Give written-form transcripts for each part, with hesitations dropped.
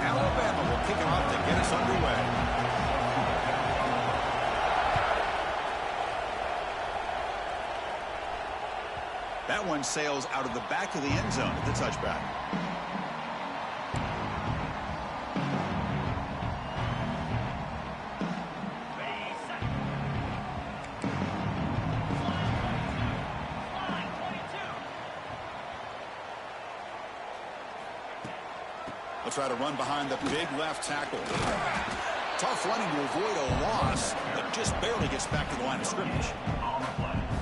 Alabama will kick it off to get us underway. That one sails out of the back of the end zone at the touchback. They'll try to run behind the big left tackle. Tough running to avoid a loss, but just barely gets back to the line of scrimmage.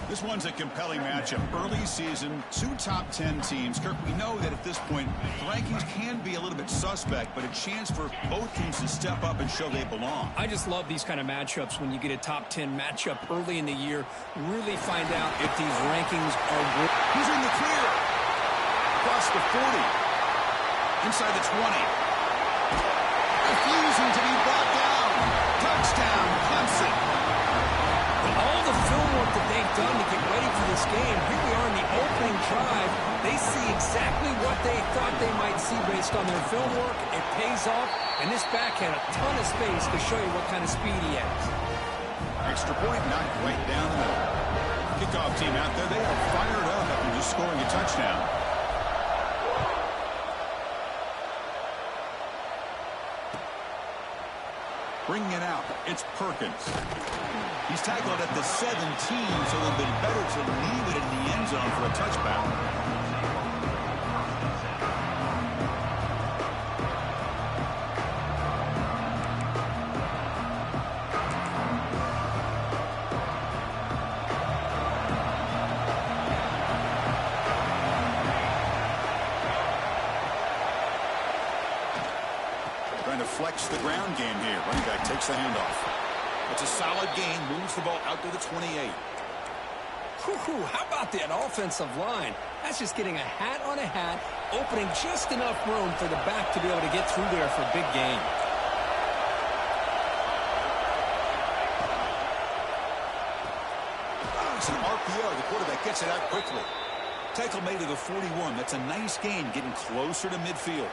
This one's a compelling matchup. Early season, two top 10 teams. Kirk, we know that at this point, the rankings can be a little bit suspect, but a chance for both teams to step up and show they belong. I just love these kind of matchups when you get a top 10 matchup early in the year. Really find out if these rankings are good. He's in the clear. Across the 40. Inside the 20. Refusing to be brought down. Touchdown, Clemson. All the film work that they've done to get ready for this game, here we are in the opening drive. They see exactly what they thought they might see based on their film work. It pays off, and this back had a ton of space to show you what kind of speed he has. Extra point, not right down the middle. Kickoff team out there, they are fired up after just scoring a touchdown. Bringing it out, it's Perkins. He's tackled at the 17, so it would have been better to leave it in the end zone for a touchback. Trying to flex the ground game here. Running back takes the handoff. It's a solid gain, moves the ball out to the 28. How about that offensive line? That's just getting a hat on a hat, opening just enough room for the back to be able to get through there for a big gain. It's an RPO. The quarterback gets it out quickly. Tackle made to the 41. That's a nice gain, getting closer to midfield.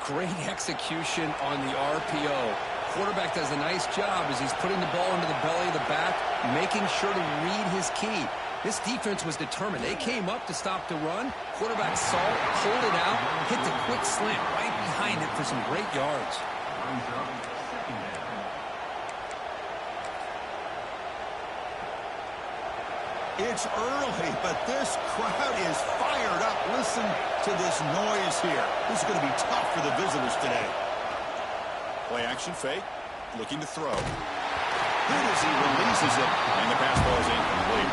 Great execution on the RPO. Quarterback does a nice job as he's putting the ball into the belly of the back, making sure to read his key. This defense was determined. They came up to stop the run. Quarterback saw it, pulled it out, hit the quick slant right behind it for some great yards. It's early, but this crowd is fired up. Listen to this noise here. This is going to be tough for the visitors today. Play action fake, looking to throw. Good as he releases it, and the pass ball is incomplete.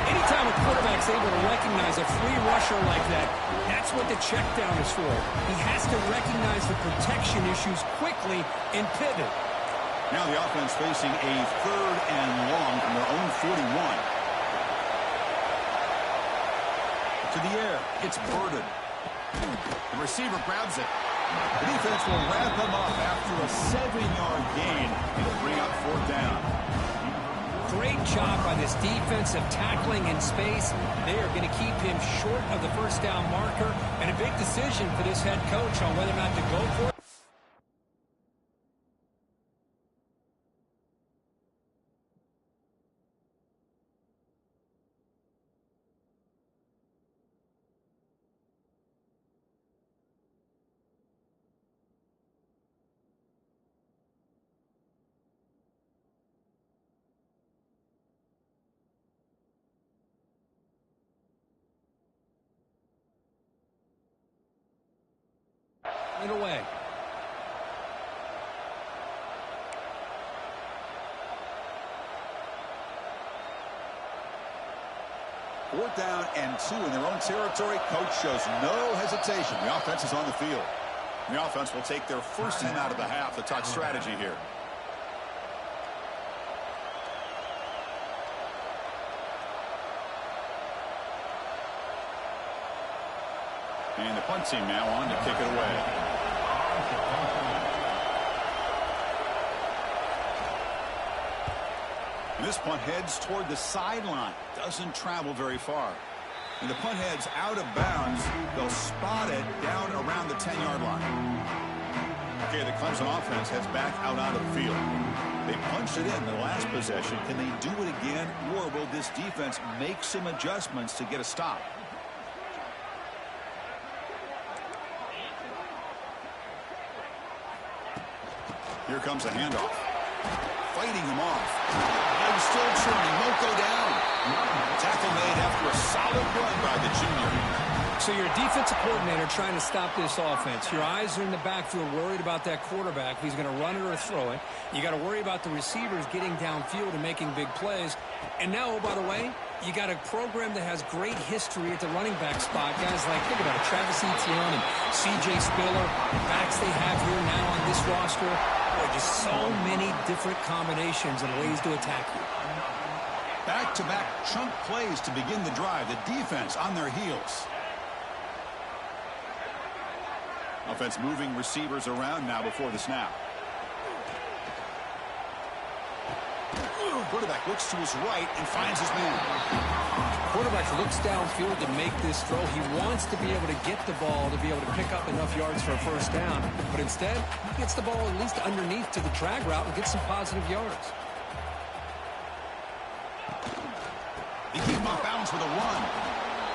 Anytime a quarterback's able to recognize a free rusher like that, that's what the check down is for. He has to recognize the protection issues quickly and pivot. Now the offense facing a 3rd and long from their own 41. To the air, it's Burden. The receiver grabs it. The defense will wrap him up after a 7-yard gain. It'll bring up 4th down. Great job by this defensive tackling in space. They are going to keep him short of the 1st down marker, and a big decision for this head coach on whether or not to go for it. It away. Fourth down and 2 in their own territory. Coach shows no hesitation. The offense is on the field. The offense will take their first team out of the half. The top strategy here. And the punt team now on to kick it away. And this punt heads toward the sideline. Doesn't travel very far. And the punt heads out of bounds. They'll spot it down around the 10-yard line. Okay, the Clemson offense heads back out onto the field. They punched it in the last possession. Can they do it again, or will this defense make some adjustments to get a stop? Here comes a handoff. Fighting him off. And still churning. Won't go down. Tackle made after a solid run by the junior. So you're a defensive coordinator trying to stop this offense. Your eyes are in the backfield worried about that quarterback. He's going to run it or throw it. You got to worry about the receivers getting downfield and making big plays. And now, oh, by the way, you got a program that has great history at the running back spot. Guys like, think about it, Travis Etienne and C.J. Spiller, backs they have here now on this roster. Boy, just so many different combinations and ways to attack you. Back-to-back chunk plays to begin the drive. The defense on their heels. Offense moving receivers around now before the snap. Quarterback looks to his right and finds his man. Quarterback looks downfield to make this throw. He wants to be able to get the ball to be able to pick up enough yards for a first down. But instead, he gets the ball at least underneath to the drag route and gets some positive yards. They keep him off balance with a run.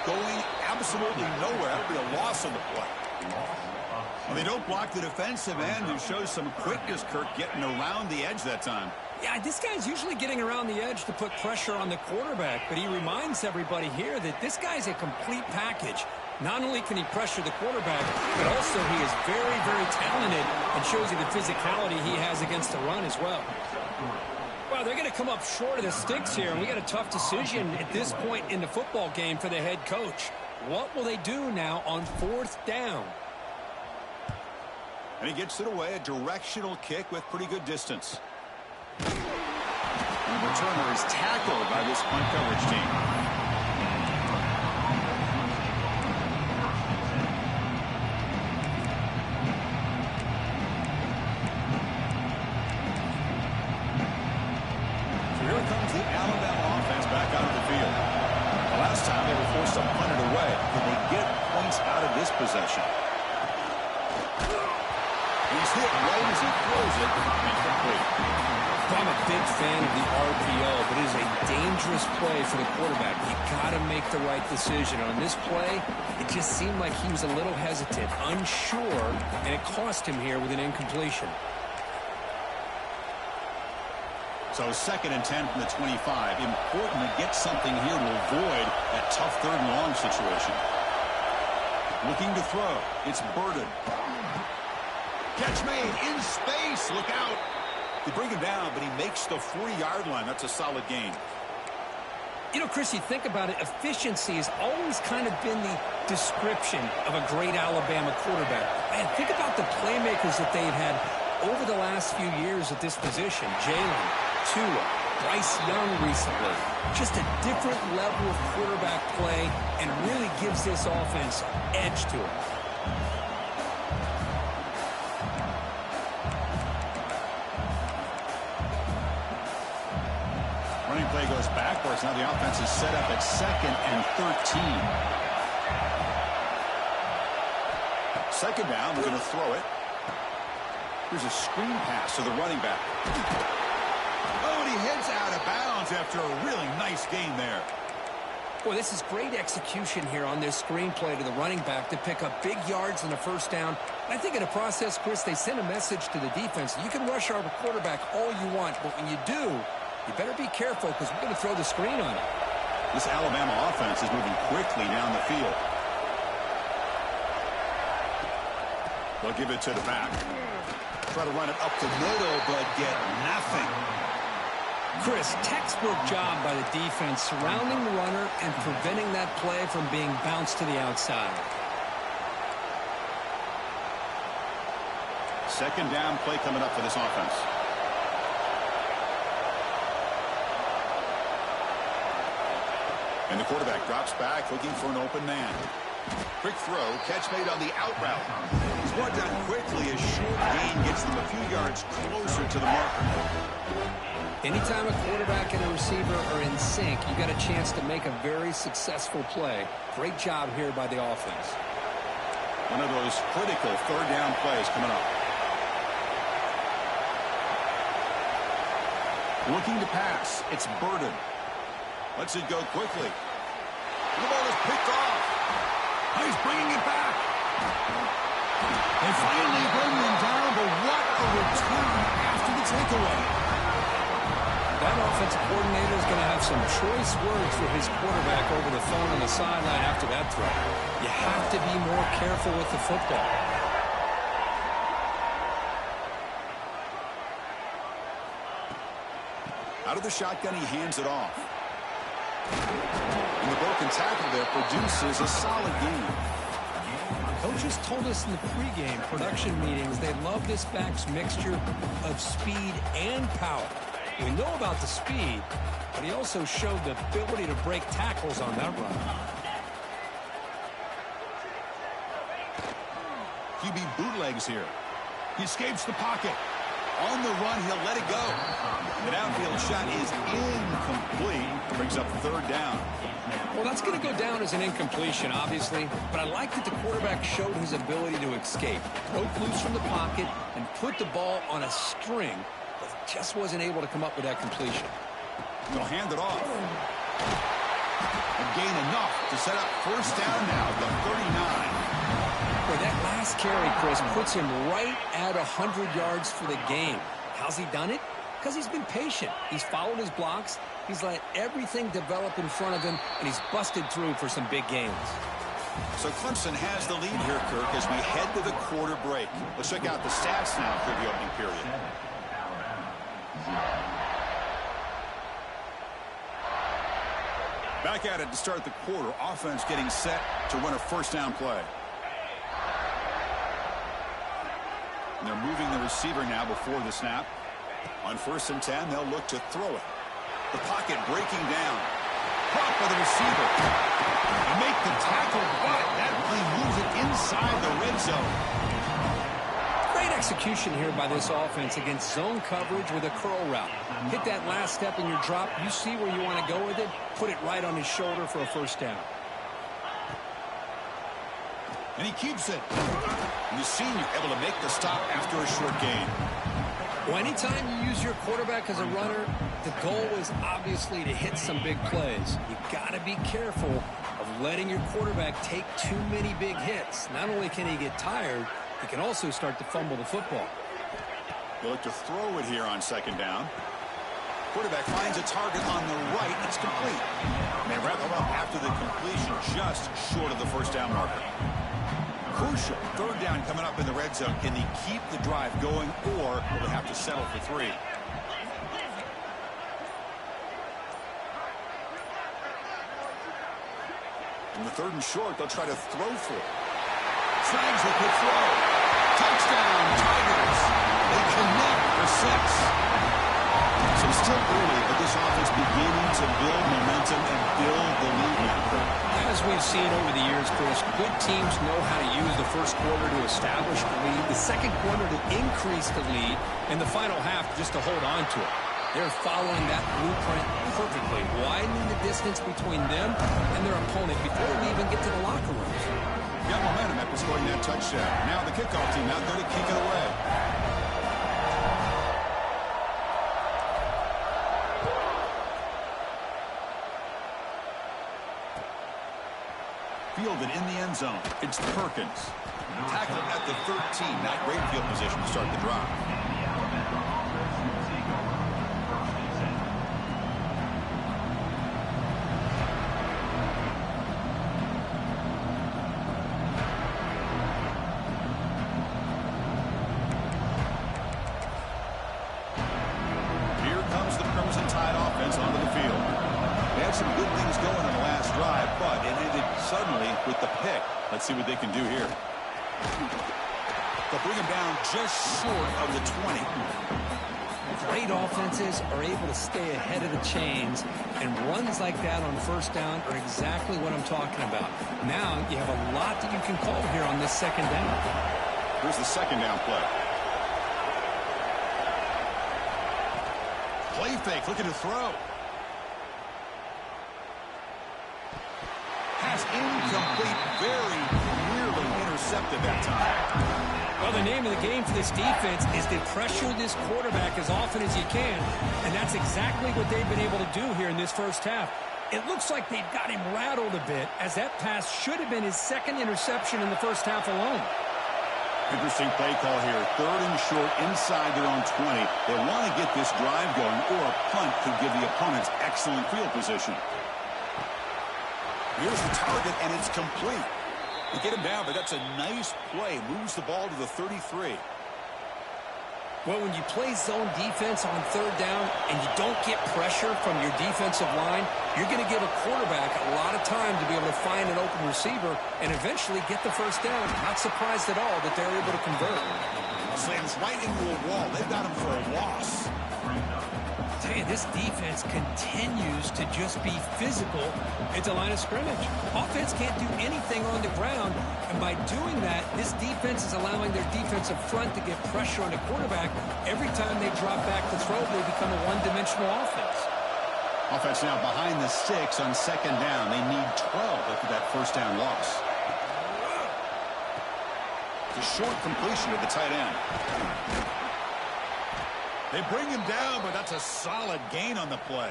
Going absolutely nowhere. That would be a loss of the play. Well, they don't block the defensive end, who shows some quickness, Kirk, getting around the edge that time. Yeah, this guy's usually getting around the edge to put pressure on the quarterback, but he reminds everybody here that this guy's a complete package. Not only can he pressure the quarterback, but also he is very, very talented and shows you the physicality he has against the run as well. Well, they're going to come up short of the sticks here, and we got a tough decision at this point in the football game for the head coach. What will they do now on fourth down? And he gets it away, a directional kick with pretty good distance. And the returner is tackled by this punt coverage team. So here comes the Alabama offense back out of the field. The last time they were forced to punt it away. Can they get points out of this possession? He's hit right as he throws it. Incomplete. I'm a big fan of the RPO, but it is a dangerous play for the quarterback. You got to make the right decision. On this play, it just seemed like he was a little hesitant, unsure, and it cost him here with an incompletion. So 2nd and 10 from the 25. Important to get something here to avoid that tough 3rd and long situation. Looking to throw. It's Burden. Catch made in space. Look out. They bring him down, but he makes the 40-yard line. That's a solid gain. You know, Chris, you think about it, efficiency has always kind of been the description of a great Alabama quarterback. Man, think about the playmakers that they've had over the last few years at this position. Jalen, Tua, Bryce Young recently. Just a different level of quarterback play and really gives this offense edge to it. Running play goes backwards. Now the offense is set up at 2nd and 13. 2nd down, they're going to throw it. Here's a screen pass to the running back. Oh, and he heads out of bounds after a really nice gain there. Boy, this is great execution here on this screen play to the running back to pick up big yards in the first down. I think in the process, Chris, they send a message to the defense. You can rush our quarterback all you want, but when you do, you better be careful because we're going to throw the screen on it. This Alabama offense is moving quickly down the field. They'll give it to the back. Try to run it up the middle, but get nothing. Chris, textbook job by the defense surrounding the runner and preventing that play from being bounced to the outside. 2nd down play coming up for this offense. And the quarterback drops back looking for an open man. Quick throw, catch made on the out route. He's brought down quickly as short gain gets them a few yards closer to the marker. Anytime a quarterback and a receiver are in sync, you got a chance to make a very successful play. Great job here by the offense. One of those critical third down plays coming up. Looking to pass. It's Burden. Lets it go quickly. The ball is picked off. He's bringing it back. They finally bring him down, but what a return after the takeaway. That offensive coordinator is going to have some choice words for his quarterback over the phone on the sideline after that throw. You have to be more careful with the football. Out of the shotgun, he hands it off. And the broken tackle there produces a solid gain. Coaches told us in the pregame production meetings they love this back's mixture of speed and power. We know about the speed, but he also showed the ability to break tackles on that run. QB bootlegs here. He escapes the pocket. On the run, he'll let it go. The downfield shot is incomplete. Brings up third down. Well, that's going to go down as an incompletion, obviously, but I like that the quarterback showed his ability to escape, broke loose from the pocket, and put the ball on a string, but just wasn't able to come up with that completion. He'll hand it off. And gain enough to set up first down now at the 39. Boy, that last carry, Chris, puts him right at 100 yards for the game. How's he done it? Because he's been patient. He's followed his blocks. He's let everything develop in front of him, and he's busted through for some big gains. So Clemson has the lead here, Kirk, as we head to the quarter break. Let's check out the stats now for the opening period. Back at it to start the quarter. Offense getting set to run a first down play. And they're moving the receiver now before the snap. On 1st and 10, they'll look to throw it. The pocket breaking down. Caught by the receiver. They make the tackle, but that play moves it inside the red zone. Great execution here by this offense against zone coverage with a curl route. Hit that last step in your drop. You see where you want to go with it. Put it right on his shoulder for a first down. And he keeps it. And the senior able to make the stop after a short gain. Well, anytime you use your quarterback as a runner, the goal is obviously to hit some big plays. You got to be careful of letting your quarterback take too many big hits. Not only can he get tired, he can also start to fumble the football. They look to throw it here on 2nd down. Quarterback finds a target on the right. It's complete. And they wrap him up after the completion, just short of the first down marker. Crucial 3rd down coming up in the red zone. Can he keep the drive going, or will they have to settle for 3? In the 3rd and short, they'll try to throw for it. Snags the quick throw. Touchdown, Tigers. They connect for 6. So still early, but this offense beginning to build momentum and build the lead now. As we've seen over the years, Chris, good teams know how to use the first quarter to establish the lead, the second quarter to increase the lead, and the final half just to hold on to it. They're following that blueprint perfectly, widening the distance between them and their opponent before they even get to the locker rooms. Got momentum after scoring that touchdown. Now the kickoff team out there to kick it away. Fielded in the end zone. It's Perkins. Tackled at the 13. Not great field position to start the drive. Here comes the Crimson Tide offense onto the field. They had some good things going on the last drive, but it ended suddenly with the pick. Let's see what they can do here. They'll bring him down just short of the 20. Great offenses are able to stay ahead of the chains, and runs like that on first down are exactly what I'm talking about. Now you have a lot that you can call here on this second down. Here's the second down play. Play fake, looking to throw. Pass incomplete, very nearly intercepted that time. Well, the name of the game for this defense is to pressure this quarterback as often as you can, and that's exactly what they've been able to do here in this first half. It looks like they've got him rattled a bit, as that pass should have been his second interception in the first half alone. Interesting play call here. 3rd and short inside their own 20. They want to get this drive going, or a punt could give the opponents excellent field position. Here's the target, and it's complete. They get him down, but that's a nice play. Moves the ball to the 33. Well, when you play zone defense on 3rd down and you don't get pressure from your defensive line, you're going to give a quarterback a lot of time to be able to find an open receiver and eventually get the first down. Not surprised at all that they're able to convert. Slams right into a wall. They've got him for a loss. I tell you, this defense continues to just be physical at the line of scrimmage. Offense can't do anything on the ground, and by doing that, this defense is allowing their defensive front to get pressure on the quarterback. Every time they drop back to throw, they become a one-dimensional offense. Offense now behind the 6 on 2nd down. They need 12 after that first down loss. It's a short completion to the tight end. They bring him down, but that's a solid gain on the play.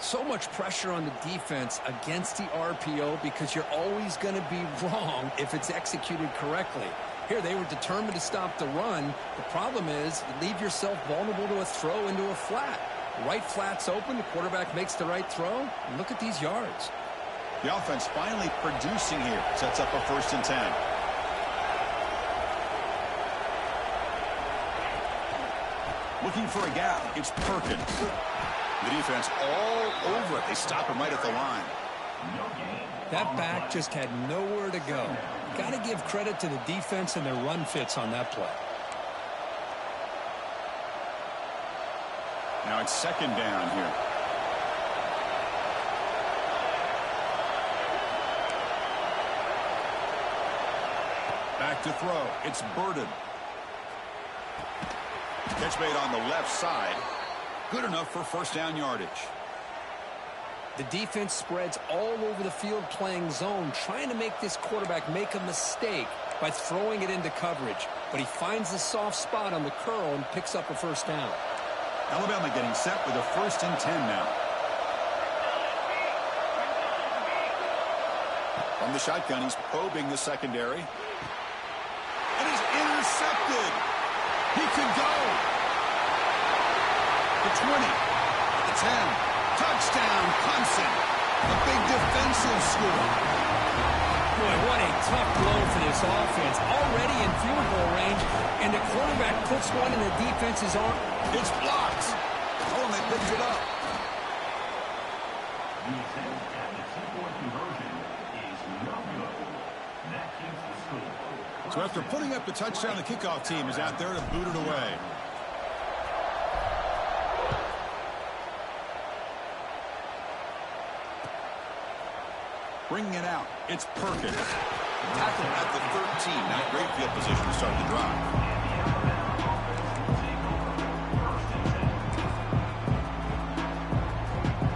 So much pressure on the defense against the RPO because you're always going to be wrong if it's executed correctly. Here, they were determined to stop the run. The problem is you leave yourself vulnerable to a throw into a flat. The right flat's open, the quarterback makes the right throw, and look at these yards. The offense finally producing here. Sets up a 1st and 10. Looking for a gap. It's Perkins. The defense all over it. They stop him right at the line. That back just had nowhere to go. Got to give credit to the defense and their run fits on that play. Now it's 2nd down here. Back to throw. It's Burden. Catch made on the left side. Good enough for first down yardage. The defense spreads all over the field playing zone, trying to make this quarterback make a mistake by throwing it into coverage. But he finds the soft spot on the curl and picks up a first down. Alabama getting set with a 1st and 10 now. From the shotgun, he's probing the secondary. And he's intercepted. He could go. The 20, the 10, touchdown, Clemson. A big defensive score. Boy, what a tough blow for this offense. Already in field goal range, and the quarterback puts one in the defense's arm. It's blocked. Oh, and they picked it up. So after putting up the touchdown, the kickoff team is out there to boot it away. Bringing it out, it's Perkins. Tackle at the 13. Not great field position to start the drive.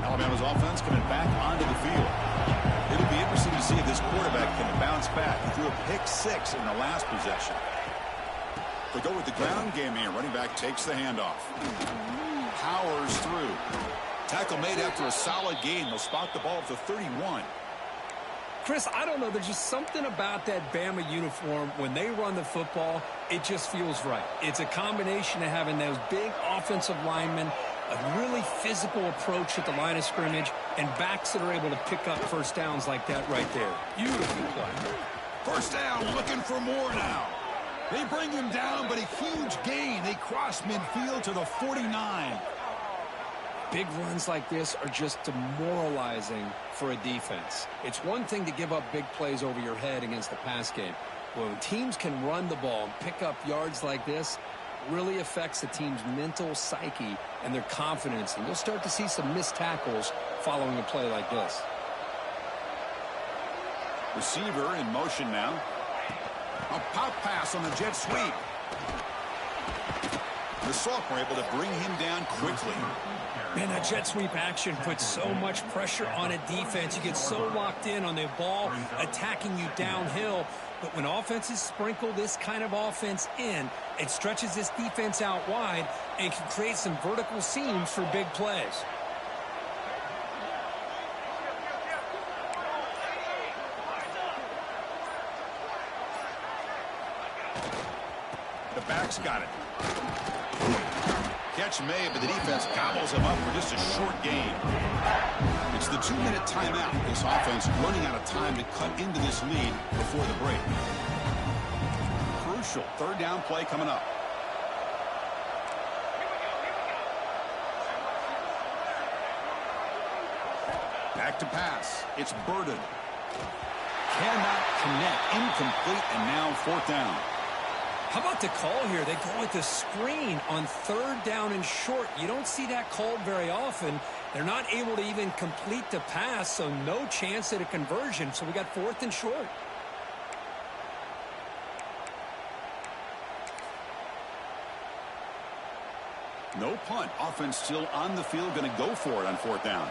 Alabama's offense coming back onto the field. It'll be interesting to see if this quarterback can bounce back. He threw a pick-6 in the last possession. They go with the ground game here. Running back takes the handoff. Powers through. Tackle made after a solid gain. They'll spot the ball at the 31. Chris, I don't know. There's just something about that Bama uniform. When they run the football, it just feels right. It's a combination of having those big offensive linemen, a really physical approach at the line of scrimmage, and backs that are able to pick up first downs like that right there. Beautiful play. First down, looking for more now. They bring him down, but a huge gain. They cross midfield to the 49. Big runs like this are just demoralizing for a defense. It's one thing to give up big plays over your head against the pass game. When teams can run the ball and pick up yards like this, really affects the team's mental psyche and their confidence, and you'll start to see some missed tackles following a play like this. Receiver in motion now. A pop pass on the jet sweep. The Sophomore able to bring him down quickly. Man, that jet sweep action puts so much pressure on a defense. You get so locked in on the ball attacking you downhill. But when offenses sprinkle this kind of offense in, it stretches this defense out wide and can create some vertical seams for big plays. The back's got it. Catch made, but the defense gobbles him up for just a short gain. It's the 2-minute timeout. This offense running out of time to cut into this lead before the break. Crucial third down play coming up. Back to pass. It's Burden. Cannot connect. Incomplete, and now fourth down. How about the call here? They go with the screen on third down and short. You don't see that called very often. They're not able to even complete the pass, so no chance at a conversion. So we got fourth and short. No punt. Offense still on the field, going to go for it on fourth down.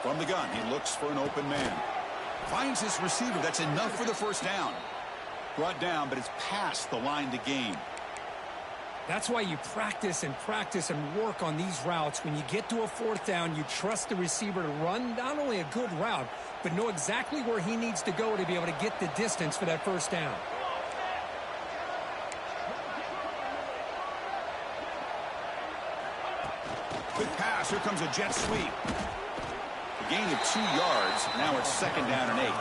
From the gun, he looks for an open man. Finds his receiver. That's enough for the first down. Brought down, but it's past the line to gain. That's why you practice and work on these routes. When you get to a fourth down, you trust the receiver to run not only a good route, but know exactly where he needs to go to be able to get the distance for that first down. Quick pass. Here comes a jet sweep. A gain of 2 yards. Now it's second down and 8.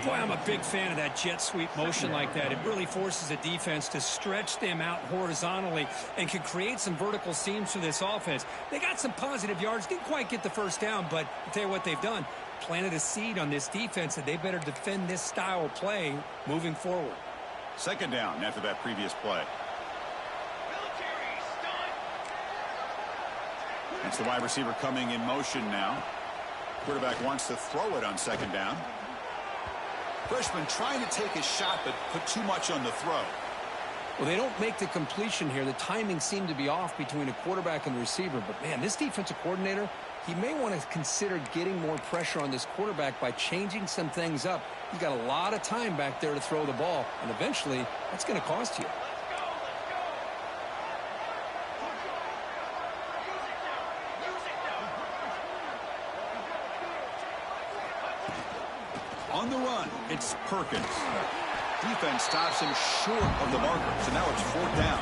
Boy, I'm a big fan of that jet sweep motion like that. It really forces a defense to stretch them out horizontally and can create some vertical seams for this offense. They got some positive yards. Didn't quite get the first down, but I'll tell you what they've done. Planted a seed on this defense that they better defend this style of play moving forward. Second down after that previous play. That's the wide receiver coming in motion now. Quarterback wants to throw it on second down. Freshman trying to take a shot, but put too much on the throw. Well, they don't make the completion here. The timing seemed to be off between a quarterback and the receiver. But, man, this defensive coordinator, he may want to consider getting more pressure on this quarterback by changing some things up. He's got a lot of time back there to throw the ball, and eventually that's going to cost you. On the run, it's Perkins. Defense stops him short of the marker, so now it's fourth down.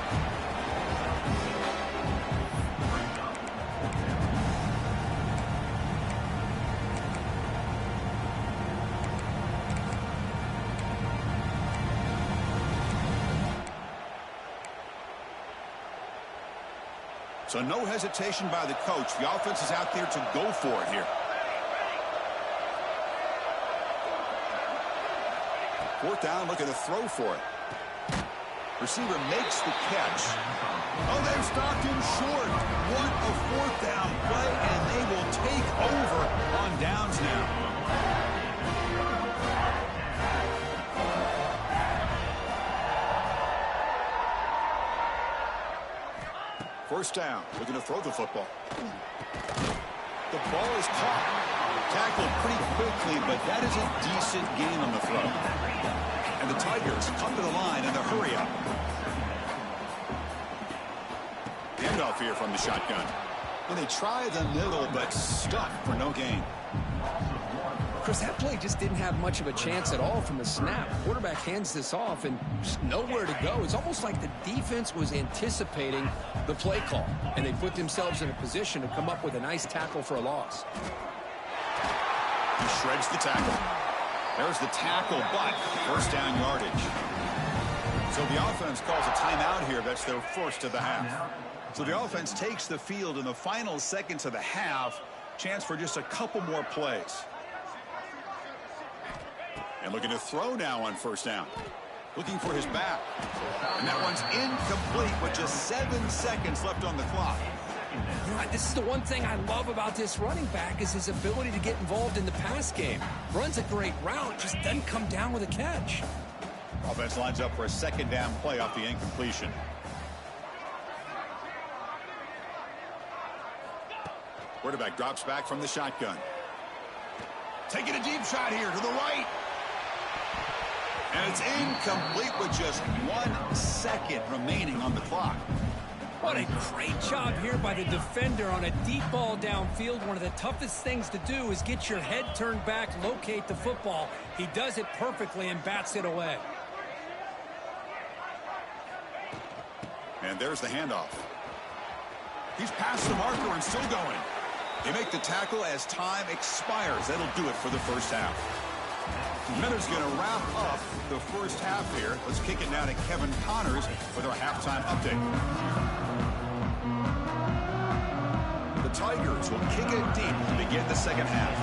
So no hesitation by the coach. The offense is out there to go for it here. Fourth down, looking to throw for it. Receiver makes the catch. Oh, they've stopped him short. What a fourth down play, and they will take over on downs now. First down, looking to throw the football. The ball is caught. Tackled pretty quickly, but that is a decent gain on the throw. And the Tigers come to the line in the hurry up. Handoff here from the shotgun. And they try the middle, but stuck for no gain. Chris, that play just didn't have much of a chance at all from the snap. Quarterback hands this off and just nowhere to go. It's almost like the defense was anticipating the play call, and they put themselves in a position to come up with a nice tackle for a loss. He shreds the tackle. There's the tackle, but first down yardage. So the offense calls a timeout here. That's their first of the half. So the offense takes the field in the final seconds of the half. Chance for just a couple more plays. And looking to throw now on first down. Looking for his back. And that one's incomplete with just 7 seconds left on the clock. This is the one thing I love about this running back is his ability to get involved in the pass game. Runs a great route, just doesn't come down with a catch. Offense lines up for a second down play off the incompletion. Quarterback drops back from the shotgun. Taking a deep shot here to the right. And it's incomplete with just 1 second remaining on the clock. What a great job here by the defender on a deep ball downfield. One of the toughest things to do is get your head turned back, locate the football. He does it perfectly and bats it away. And there's the handoff. He's past the marker and still going. They make the tackle as time expires. That'll do it for the first half. Miller's going to wrap up the first half here. Let's kick it now to Kevin Connors with our halftime update. The Tigers will kick it deep to begin the second half.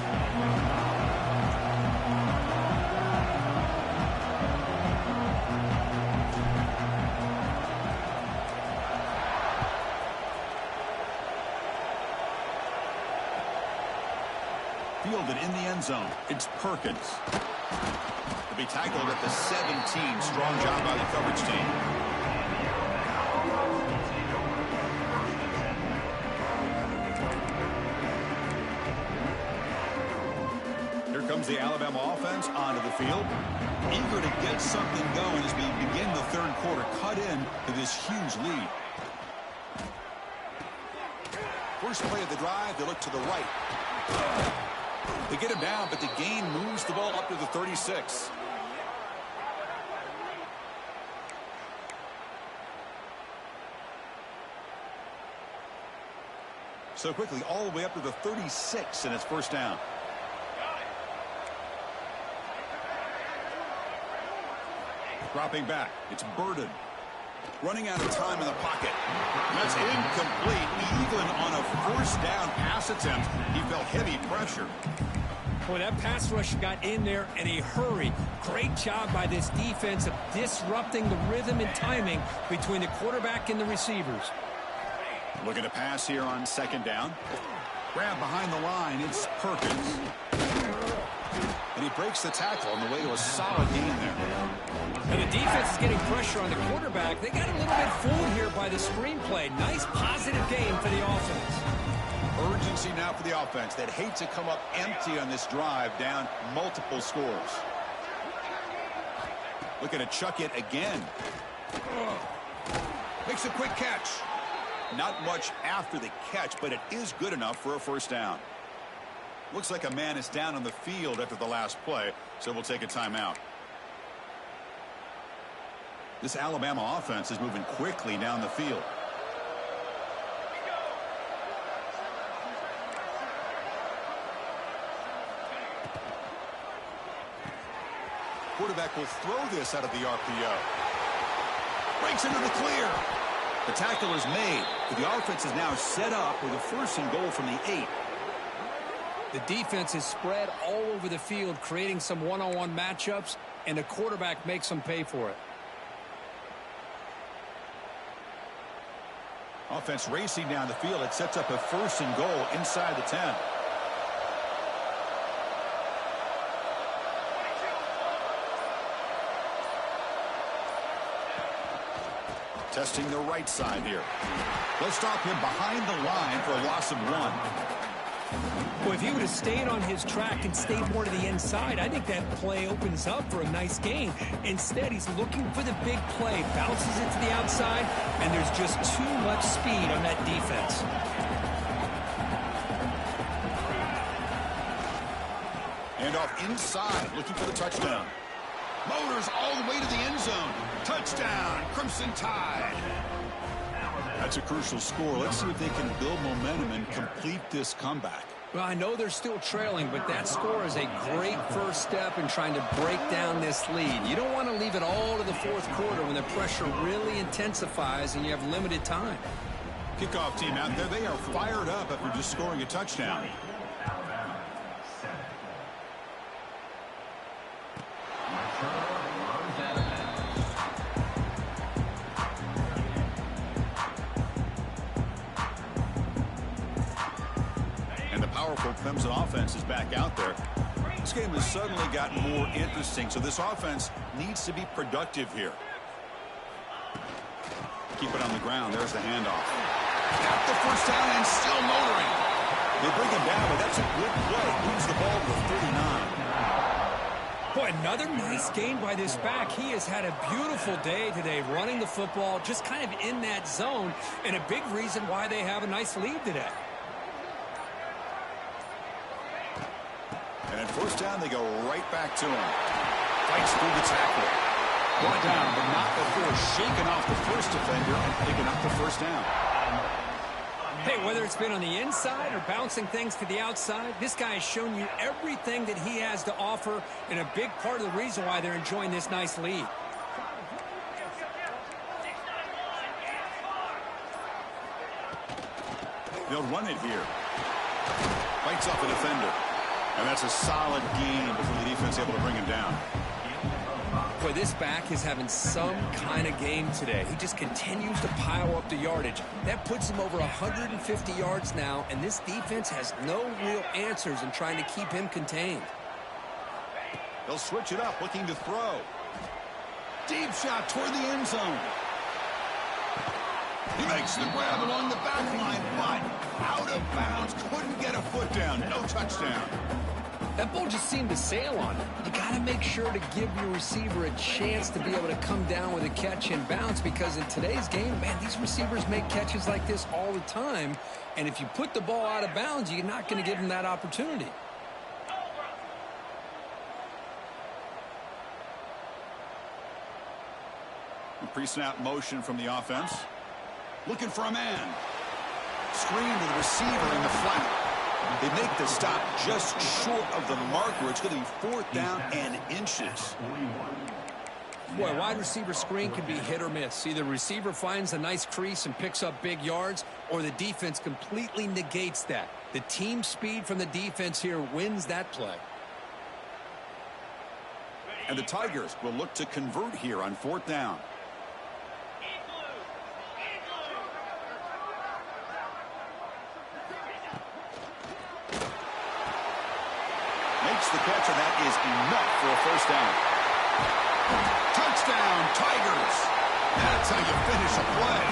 Fielded in the end zone. It's Perkins. To be tackled at the 17. Strong job by the coverage team. Here comes the Alabama offense onto the field. Eager to get something going as we begin the third quarter. Cut in to this huge lead. First play of the drive, they look to the right. They get him down, but the gain moves the ball up to the 36. So quickly, all the way up to the 36, and it's first down. Dropping back, it's Burden. Running out of time in the pocket. That's incomplete. Even on a first down pass attempt, he felt heavy pressure. Boy, that pass rush got in there in a hurry. Great job by this defense of disrupting the rhythm and timing between the quarterback and the receivers. Looking to pass here on second down. Grab behind the line. It's Perkins. And he breaks the tackle on the way to a solid gain there. And the defense is getting pressure on the quarterback. They got a little bit fooled here by the screenplay. Nice positive game for the offense. Urgency now for the offense. They'd hate to come up empty on this drive, down multiple scores. Looking to chuck it again. Makes a quick catch. Not much after the catch, but it is good enough for a first down. Looks like a man is down on the field after the last play, so we'll take a timeout. This Alabama offense is moving quickly down the field. Quarterback will throw this out of the RPO. Breaks into the clear. The tackle is made, but the offense is now set up with a first and goal from the 8. The defense is spread all over the field, creating some one-on-one matchups, and the quarterback makes them pay for it. Offense racing down the field. It sets up a first and goal inside the 10. Testing the right side here. They'll stop him behind the line for a loss of 1. Boy, if he would have stayed on his track and stayed more to the inside, I think that play opens up for a nice gain. Instead, he's looking for the big play, bounces it to the outside, and there's just too much speed on that defense. And off inside, looking for the touchdown. Motors all the way to the end zone. Touchdown, Crimson Tide. That's a crucial score. Let's see if they can build momentum and complete this comeback. Well, I know they're still trailing, but that score is a great first step in trying to break down this lead. You don't want to leave it all to the fourth quarter when the pressure really intensifies and you have limited time. Kickoff team out there, they are fired up after just scoring a touchdown. Clemson offense is back out there. This game has suddenly gotten more interesting, so this offense needs to be productive here. Keep it on the ground. There's the handoff. Got the first down and still motoring. They bring him down, but that's a good play. Moves the ball to the 39. Boy, another nice gain by this back. He has had a beautiful day today running the football, just kind of in that zone, and a big reason why they have a nice lead today. And at first down, they go right back to him. Fights through the tackle. Brought down, but not before shaking off the first defender and picking up the first down. Hey, whether it's been on the inside or bouncing things to the outside, this guy has shown you everything that he has to offer, and a big part of the reason why they're enjoying this nice lead. They'll run it here. Bites off a defender. And that's a solid gain before the defense able to bring him down. Boy, this back is having some kind of game today. He just continues to pile up the yardage. That puts him over 150 yards now, and this defense has no real answers in trying to keep him contained. They'll switch it up, looking to throw. Deep shot toward the end zone. He makes the grab along the back line, but out of bounds. Couldn't get a foot down. No touchdown. That ball just seemed to sail on it. You got to make sure to give your receiver a chance to be able to come down with a catch and bounce, because in today's game, man, these receivers make catches like this all the time. And if you put the ball out of bounds, you're not going to give them that opportunity. Pre-snap motion from the offense. Looking for a man. Screen to the receiver in the flat. They make the stop just short of the marker. It's going to be 4th down and inches. Boy, wide receiver screen can be hit or miss. Either receiver finds a nice crease and picks up big yards, or the defense completely negates that. The team speed from the defense here wins that play. And the Tigers will look to convert here on 4th down. The catch, and that is enough for a first down. Touchdown, Tigers. That's how you finish a play.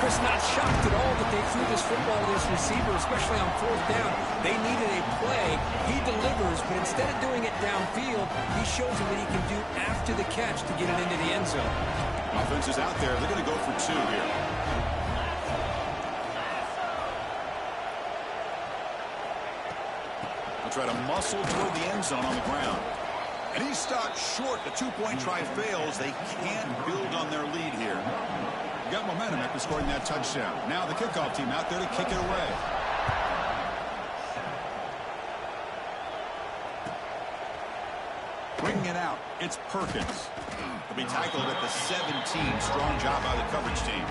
Chris, not shocked at all that they threw this football to this receiver, especially on 4th down. They needed a play. He delivers, but instead of doing it downfield, he shows them what he can do after the catch to get it into the end zone. Offense is out there. They're going to go for 2 here. Try to muscle toward the end zone on the ground. And he stopped short. The 2-point try fails. They can't build on their lead here. Got momentum after scoring that touchdown. Now the kickoff team out there to kick it away. Bringing it out, it's Perkins. He'll be tackled at the 17. Strong job by the coverage team.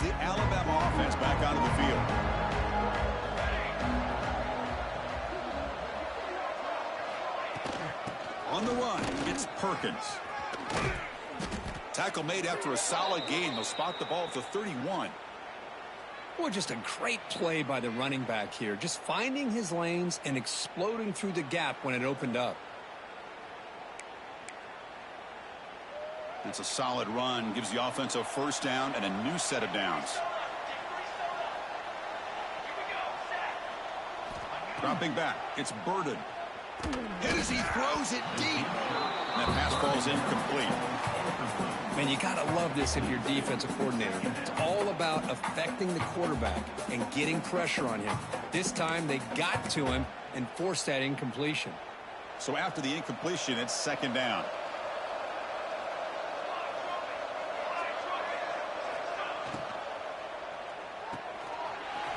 The Alabama offense back onto the field. On the run, it's Perkins. Tackle made after a solid gain. They'll spot the ball at the 31. Boy, just a great play by the running back here. Just finding his lanes and exploding through the gap when it opened up. That's a solid run. Gives the offense a first down and a new set of downs. Dropping back. It's Burden. Hit as he throws it deep. And that pass ball's incomplete. Man, you got to love this if you're defensive coordinator. It's all about affecting the quarterback and getting pressure on him. This time they got to him and forced that incompletion. So after the incompletion, it's 2nd down.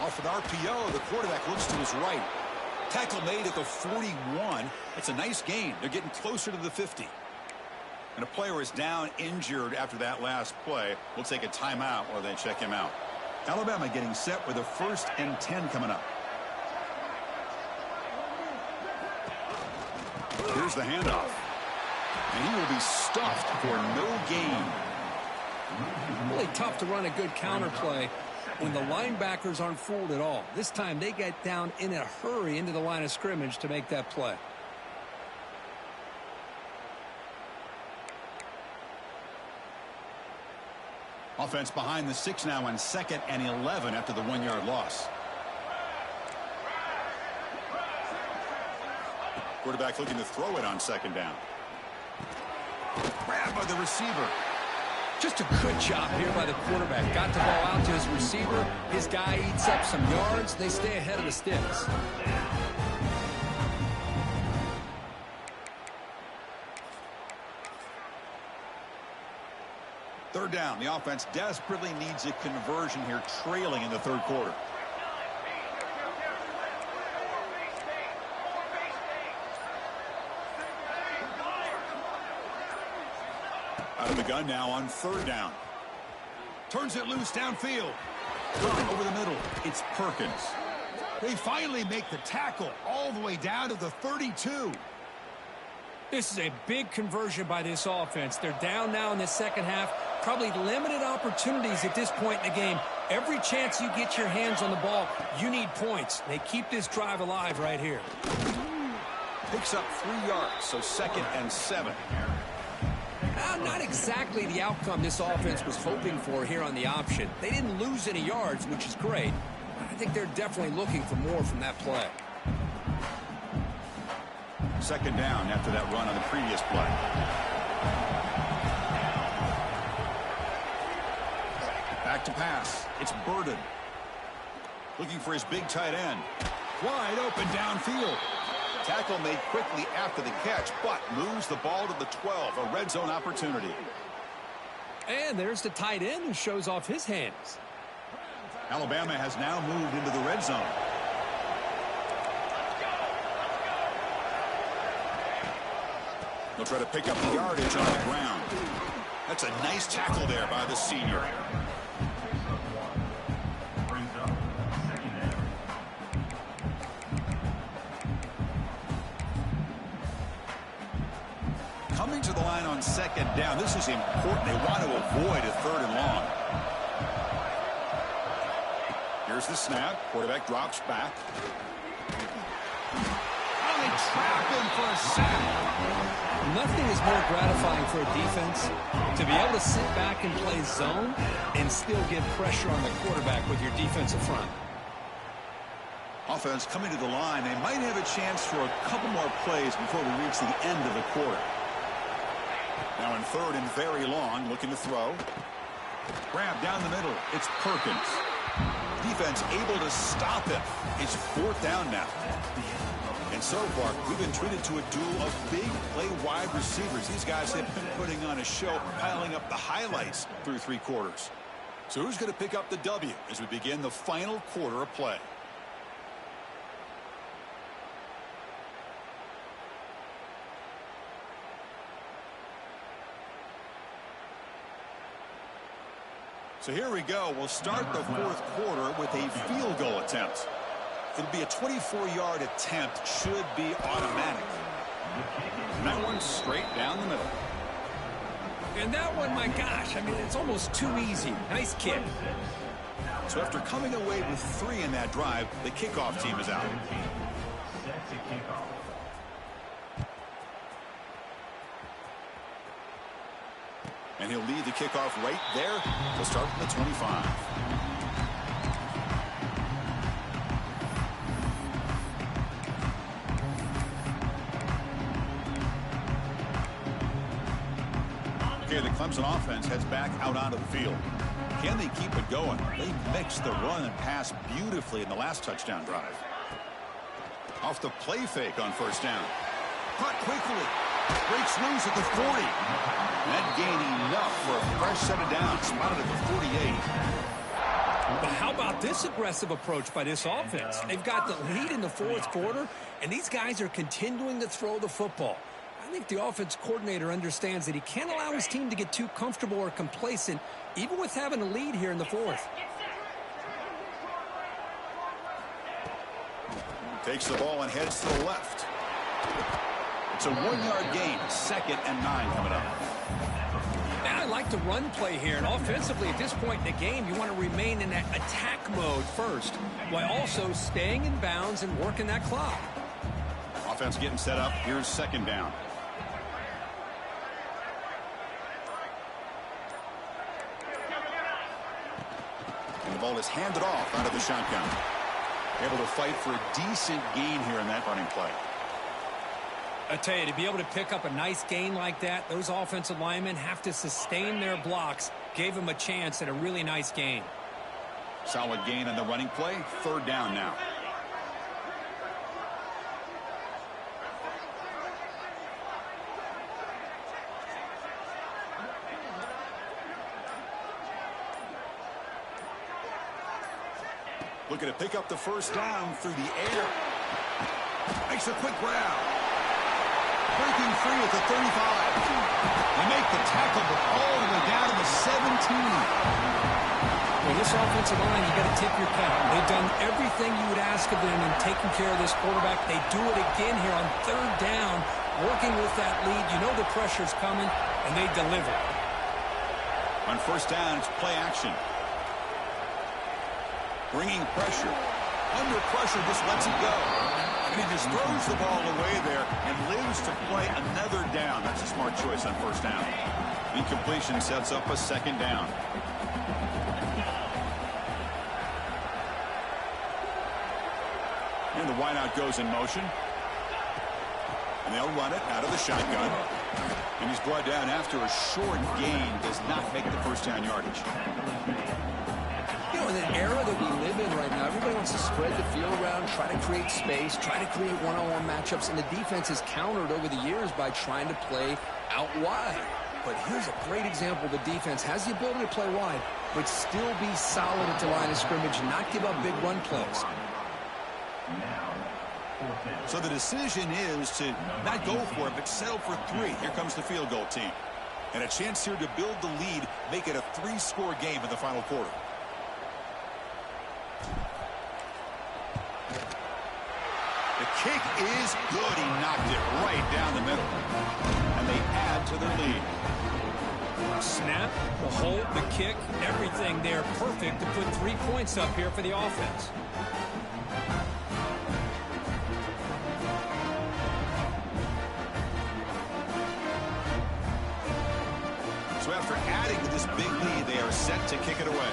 Off an RPO, the quarterback looks to his right. Tackle made at the 41. It's a nice gain. They're getting closer to the 50. And a player is down injured after that last play. We'll take a timeout while they check him out. Alabama getting set with a 1st and 10 coming up. Here's the handoff. And he will be stuffed for no gain. Really tough to run a good counter play when the linebackers aren't fooled at all. This time they get down in a hurry into the line of scrimmage to make that play. Offense behind the 6 now on 2nd and 11 after the 1-yard loss. Quarterback looking to throw it on 2nd down. Grabbed by the receiver. Just a good job here by the quarterback. Got the ball out to his receiver. His guy eats up some yards. They stay ahead of the sticks. Third down. The offense desperately needs a conversion here, trailing in the 3rd quarter. Out of the gun now on 3rd down. Turns it loose downfield. Over the middle. It's Perkins. They finally make the tackle all the way down to the 32. This is a big conversion by this offense. They're down now in the 2nd half. Probably limited opportunities at this point in the game. Every chance you get your hands on the ball, you need points. They keep this drive alive right here. Picks up 3 yards, so 2nd and 7. Not exactly the outcome this offense was hoping for here on the option. They didn't lose any yards, which is great. I think they're definitely looking for more from that play. 2nd down after that run on the previous play. Back to pass. It's Burden. Looking for his big tight end. Wide open downfield. Tackle made quickly after the catch, but moves the ball to the 12. A red zone opportunity. And there's the tight end who shows off his hands. Alabama has now moved into the red zone. They'll try to pick up the yardage on the ground. That's a nice tackle there by the senior. Coming to the line on 2nd down. This is important. They want to avoid a 3rd and long. Here's the snap. Quarterback drops back. Oh, they trap him for a sack. Nothing is more gratifying for a defense to be able to sit back and play zone and still get pressure on the quarterback with your defensive front. Offense coming to the line. They might have a chance for a couple more plays before we reach the end of the quarter. Now in 3rd and very long, looking to throw. Grab down the middle. It's Perkins. Defense able to stop him. It's 4th down now. And so far, we've been treated to a duel of big play wide receivers. These guys have been putting on a show, piling up the highlights through 3 quarters. So who's going to pick up the W as we begin the final quarter of play? So here we go. We'll start the 4th quarter with a field goal attempt. It'll be a 24-yard attempt. Should be automatic. And that one's straight down the middle. And that one, my gosh, I mean, it's almost too easy. Nice kick. So after coming away with 3 in that drive, the kickoff team is out. And he'll lead the kickoff right there. He'll start from the 25. Okay, the Clemson offense heads back out onto the field. Can they keep it going? They mixed the run and pass beautifully in the last touchdown drive. Off the play fake on 1st down. Caught quickly. Breaks loose at the 40. That gained enough for a fresh set of downs. Spotted at the 48. But how about this aggressive approach by this offense? They've got the lead in the 4th quarter, and these guys are continuing to throw the football. I think the offense coordinator understands that he can't allow his team to get too comfortable or complacent, even with having a lead here in the 4th. Takes the ball and heads to the left. It's a 1-yard gain. 2nd and 9 coming up. And I like the run play here. And offensively, at this point in the game, you want to remain in that attack mode first, while also staying in bounds and working that clock. Offense getting set up. Here's 2nd down. And the ball is handed off out of the shotgun. Able to fight for a decent gain here in that running play. I tell you, to be able to pick up a nice gain like that, those offensive linemen have to sustain their blocks. Gave them a chance at a really nice gain. Solid gain on the running play. 3rd down now. Looking to pick up the 1st down through the air. Makes a quick grab. Breaking free at the 35. They make the tackle, but all the way down to the 17. Well, this offensive line, you got to tip your cap. They've done everything you would ask of them in taking care of this quarterback. They do it again here on 3rd down, working with that lead. You know the pressure's coming, and they deliver. On 1st down, it's play action. Bringing pressure. Under pressure, just lets it go. And he just throws the ball away there and lives to play another down. That's a smart choice on 1st down. Incompletion sets up a 2nd down. And the wideout goes in motion. And they'll run it out of the shotgun. And he's brought down after a short gain. Does not make the 1st down yardage. In an era that we live in right now, everybody wants to spread the field around, try to create space, try to create one-on-one matchups, and the defense has countered over the years by trying to play out wide. But here's a great example. The defense has the ability to play wide, but still be solid at the line of scrimmage and not give up big run plays. So the decision is to not go for it, but settle for 3. Here comes the field goal team. And a chance here to build the lead, make it a 3-score game in the final quarter. The kick is good. He knocked it right down the middle. And they add to their lead. Snap, the hold, the kick, everything there perfect to put 3 points up here for the offense. So after adding to this big lead, they are set to kick it away.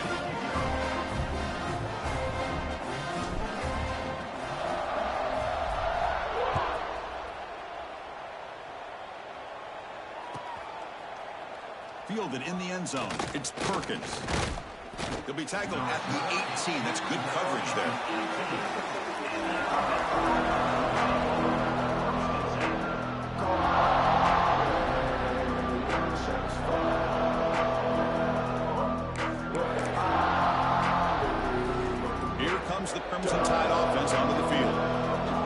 Fielded in the end zone. It's Perkins. He'll be tackled at the 18. That's good coverage there. Here comes the Crimson Tide offense onto the field.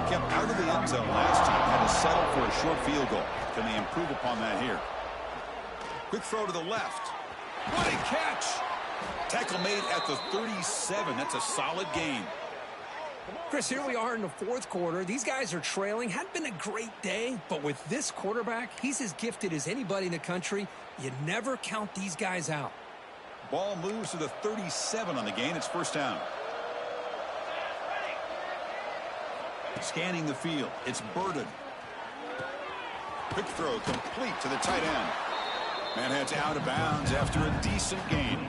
Kept out of the end zone last time. Had to settle for a short field goal. Can they improve upon that here? Quick throw to the left. What a catch! Tackle made at the 37. That's a solid gain. Chris, here we are in the 4th quarter. These guys are trailing. Hadn't been a great day, but with this quarterback, he's as gifted as anybody in the country. You never count these guys out. Ball moves to the 37 on the gain. It's 1st down. Scanning the field. It's Burden. Quick throw complete to the tight end. Man heads out of bounds after a decent gain.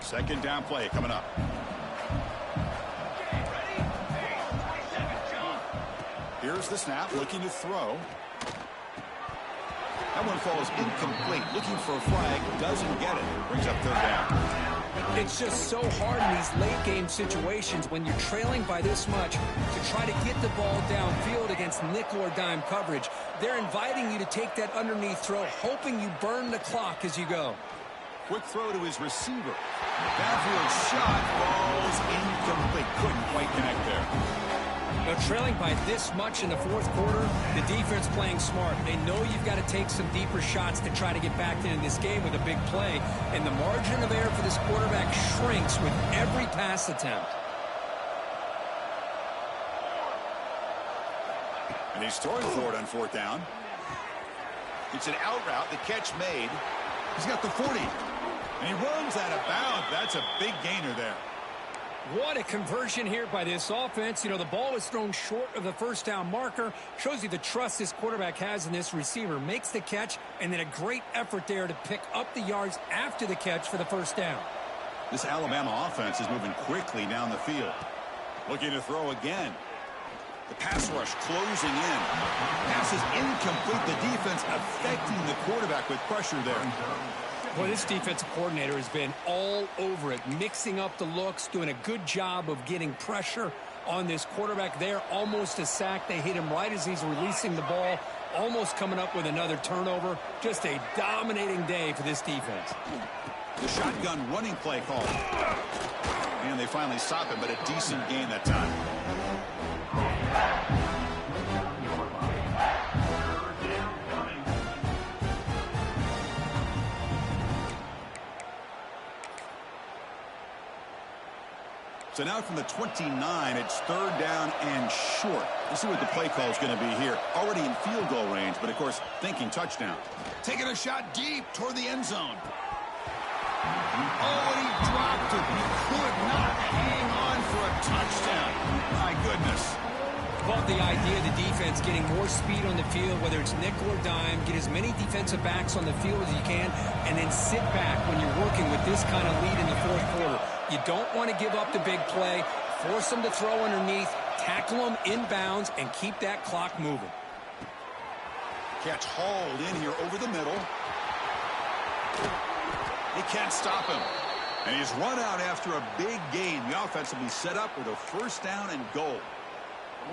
Second down play coming up. Here's the snap, looking to throw. That one falls incomplete. Looking for a flag, doesn't get it. Brings up 3rd down. It's just so hard in these late-game situations when you're trailing by this much to try to get the ball downfield against nickel or dime coverage. They're inviting you to take that underneath throw, hoping you burn the clock as you go. Quick throw to his receiver. Downfield shot falls incomplete. Couldn't quite connect there. Now, trailing by this much in the fourth quarter, the defense playing smart. They know you've got to take some deeper shots to try to get back into this game with a big play. And the margin of error for this quarterback shrinks with every pass attempt. And he's throwing for it on fourth down. It's an out route. The catch made. He's got the 40. And he runs out of bounds. That's a big gainer there. What a conversion here by this offense. You know, the ball was thrown short of the first down marker. Shows you the trust this quarterback has in this receiver. Makes the catch, and then a great effort there to pick up the yards after the catch for the first down. This Alabama offense is moving quickly down the field. Looking to throw again. The pass rush closing in. Pass is incomplete. The defense affecting the quarterback with pressure there. Boy, this defensive coordinator has been all over it, mixing up the looks, doing a good job of getting pressure on this quarterback there. Almost a sack. They hit him right as he's releasing the ball, almost coming up with another turnover. Just a dominating day for this defense. The shotgun running play call. And they finally stop him, but a decent gain that time. So now from the 29, it's third down and short. Let's see what the play call is going to be here. Already in field goal range, but of course, thinking touchdown. Taking a shot deep toward the end zone. Oh, and he dropped it. He could not hang on for a touchdown. My goodness. Love the idea of the defense getting more speed on the field, whether it's nickel or dime, get as many defensive backs on the field as you can, and then sit back when you're working with this kind of lead in the fourth quarter. You don't want to give up the big play, force them to throw underneath, tackle them inbounds, and keep that clock moving. Catch hauled in here over the middle. They can't stop him. And he's run out after a big gain. The offense will be set up with a first down and goal.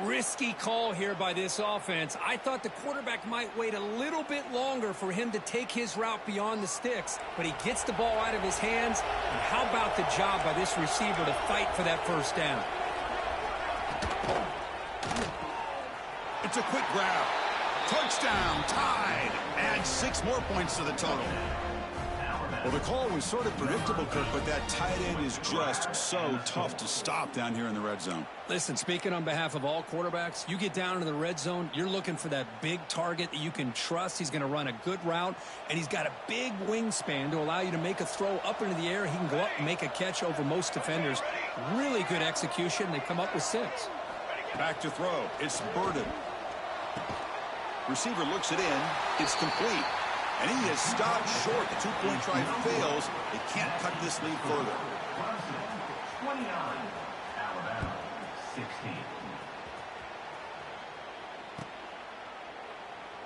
Risky call here by this offense. I thought the quarterback might wait a little bit longer for him to take his route beyond the sticks, but he gets the ball out of his hands. And how about the job by this receiver to fight for that first down? It's a quick grab. Touchdown, tied. Add 6 more points to the total. Well, the call was sort of predictable, Kirk, but that tight end is just so tough to stop down here in the red zone. Listen, speaking on behalf of all quarterbacks, you get down into the red zone, you're looking for that big target that you can trust. He's going to run a good route, and he's got a big wingspan to allow you to make a throw up into the air. He can go up and make a catch over most defenders. Really good execution. They come up with 6. Back to throw. It's Burden. Receiver looks it in. It's complete. And he is stopped short. The two-point try fails. They can't cut this lead further. 29, Alabama, 16.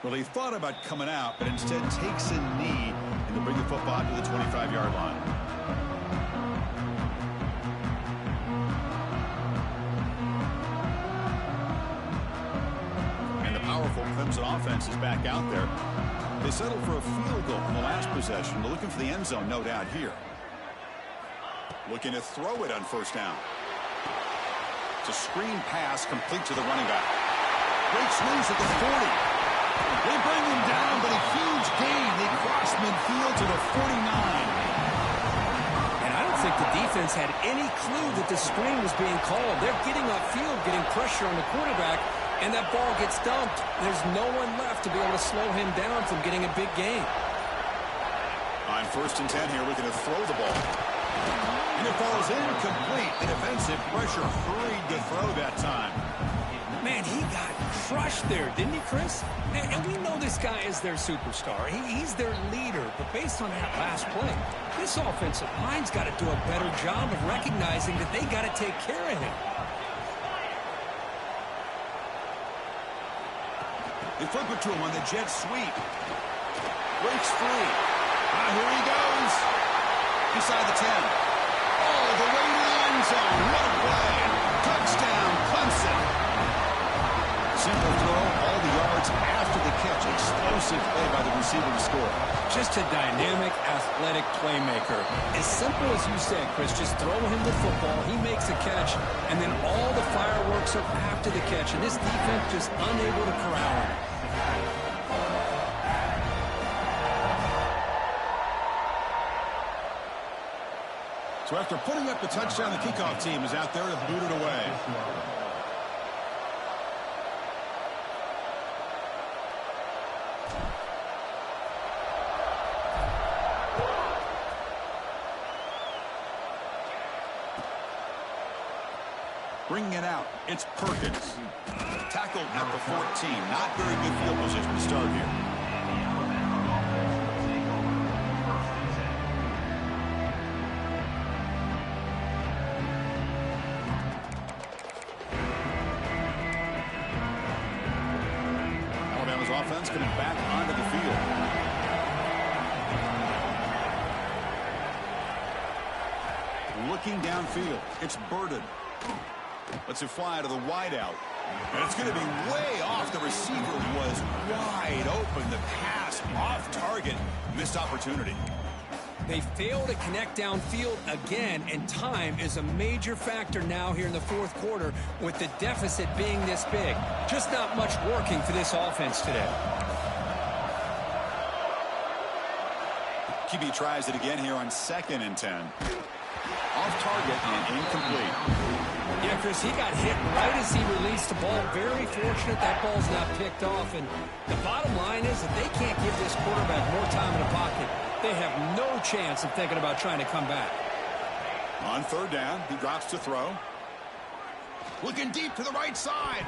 Well, he thought about coming out, but instead takes a knee and to bring the football to the 25-yard line. And the powerful Clemson offense is back out there. They settled for a field goal in the last possession. They're looking for the end zone, no doubt, here. Looking to throw it on first down. It's a screen pass complete to the running back. Great swings at the 40. They bring him down, but a huge gain. They cross midfield to the 49. And I don't think the defense had any clue that the screen was being called. They're getting upfield, getting pressure on the quarterback, and that ball gets dumped. There's no one left to be able to slow him down from getting a big gain. On first and 10 here, looking to throw the ball. And it falls incomplete. The defensive pressure hurried to throw that time. Man, he got crushed there, didn't he, Chris? And we know this guy is their superstar. He's their leader. But based on that last play, this offensive line's got to do a better job of recognizing that they got to take care of him. They flip it to him on the jet sweep. Breaks free. Here he goes. Inside the 10. All the way to the end zone. What a play. Touchdown, Clemson. Simple throw. All the yards yards after the catch. Explosive play by the receiver to score. Just a dynamic, athletic playmaker. As simple as you said, Chris, just throw him the football, he makes a catch, and then all the fireworks are after the catch, and this defense just unable to corral him. So after putting up the touchdown, the kickoff team is out there to boot it away. Bringing it out, it's Perkins. Tackled at the 14. Not very good field position to start here. Alabama's offense coming back onto the field. Looking downfield, it's Burden. Lets it fly to the wideout. And it's going to be way off. The receiver was wide open. The pass off target. Missed opportunity. They fail to connect downfield again, and time is a major factor now here in the fourth quarter with the deficit being this big. Just not much working for this offense today. QB tries it again here on 2nd and 10. Off target and incomplete. Yeah, Chris, he got hit right as he released the ball. Very fortunate that ball's not picked off. And the bottom line is that they can't give this quarterback more time in the pocket. They have no chance of thinking about trying to come back. On 3rd down, he drops to throw. Looking deep to the right side.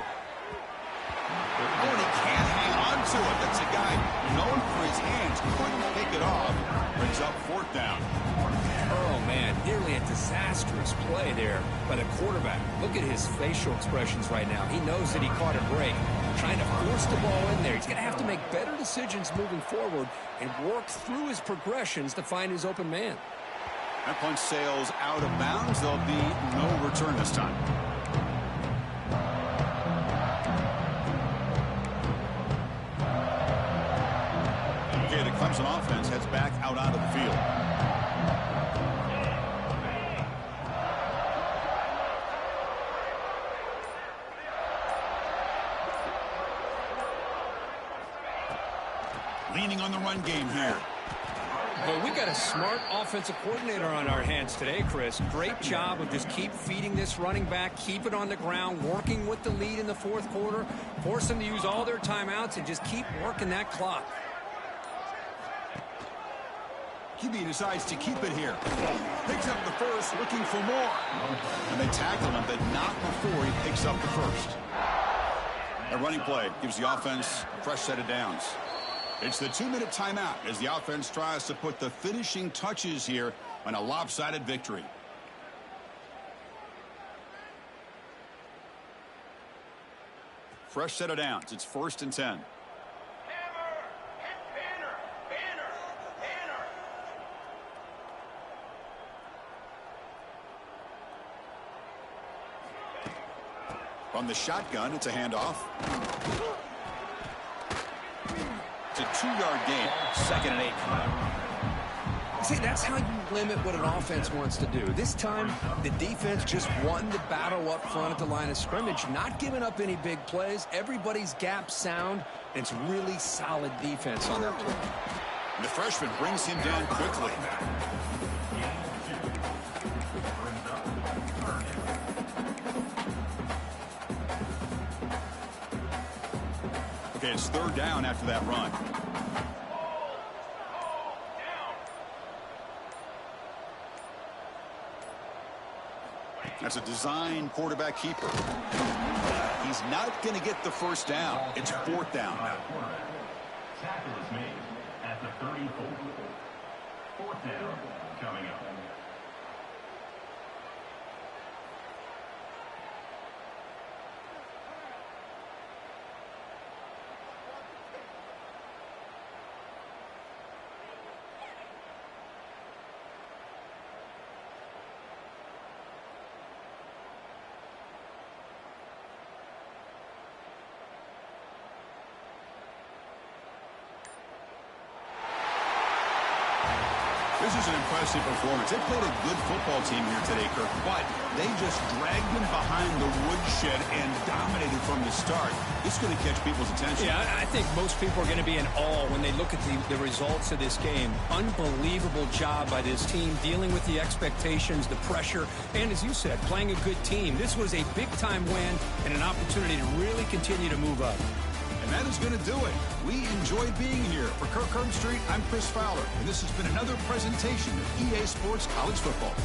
Oh, and he can't hang on to it. That's a guy known for his hands. Couldn't pick it off. Brings up 4th down. Oh, man, nearly a disastrous play there by the quarterback. Look at his facial expressions right now. He knows that he caught a break, trying to force the ball in there. He's going to have to make better decisions moving forward and work through his progressions to find his open man. That punch sails out of bounds. There'll be no return this time. Okay, the Clemson offense heads back out onto the field. Leaning on the run game here. Well, we got a smart offensive coordinator on our hands today, Chris. Great job of just keep feeding this running back, keep it on the ground, working with the lead in the fourth quarter, force them to use all their timeouts, and just keep working that clock. QB decides to keep it here. Picks up the first, looking for more. And they tackle him, but not before he picks up the first. A running play gives the offense a fresh set of downs. It's the 2-minute timeout as the offense tries to put the finishing touches here on a lopsided victory. Fresh set of downs. It's 1st and 10. From the shotgun, it's a handoff. It's a 2-yard gain. 2nd and 8 coming up. See, that's how you limit what an offense wants to do. This time, the defense just won the battle up front at the line of scrimmage, not giving up any big plays. Everybody's gap sound, and it's really solid defense on that play. The freshman brings him down quickly. Okay, it's 3rd down after that run. That's a design quarterback keeper. He's not going to get the first down. It's 4th down. Tackle is made at the 34. 4th down coming up. This is an impressive performance. They played a good football team here today, Kirk, but they just dragged them behind the woodshed and dominated from the start. This is going to catch people's attention. Yeah, I think most people are going to be in awe when they look at the results of this game. Unbelievable job by this team dealing with the expectations, the pressure, and as you said, playing a good team. This was a big-time win and an opportunity to really continue to move up. And that is going to do it. We enjoyed being here. For Kirk Herbstreit, I'm Chris Fowler, and this has been another presentation of EA Sports College Football.